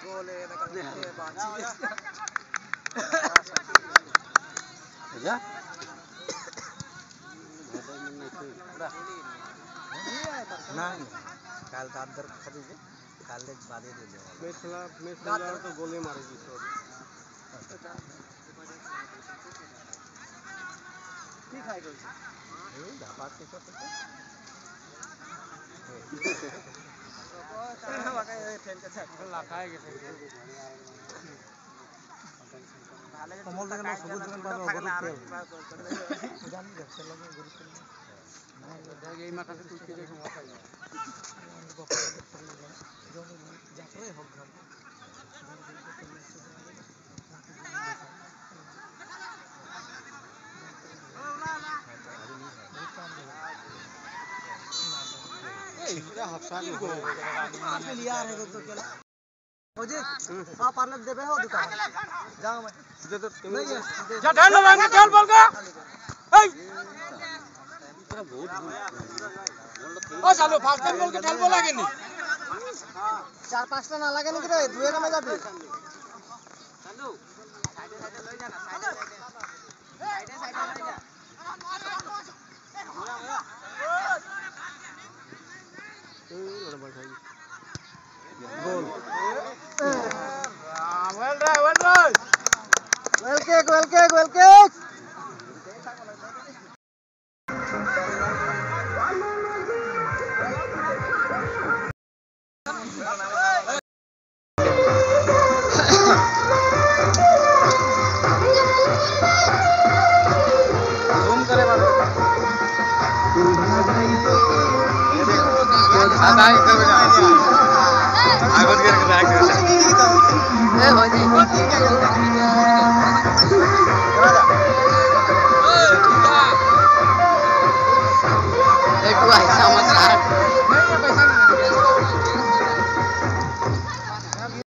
बोले निकलते बाची जा नहीं काल दादर खरीदे काल ले बादे दे दे मिसला तो गोली मारेगी तो ठीक है कोई ये धापा के तो वाका ट्रेन के साथ लाखाएगे कमल देखन सबुज देखन बार ओवर तेल जान दे चलो गुरु नहीं ये माथा से टूट के देखो मौका है जो जाते हो घर पूरा हफ्सा में हो आपने लिया है तो केला हो जी आप पार्लर देबे हो दुकान जाओ मैं दे दो नहीं है जा ढाल लगा के ढाल बोल का ए ओ चलो फास्ट बोल के ढाल बोला के नहीं चार पांचटा ना लागे नहीं रे दुएरा में जाबे चलो साइडे साइडे ले जाना साइडे साइडे ले जा गोल वेल केक जूम करे बात आधा एक कर बजा आगोद के रख ए हो जी एक भाई सामने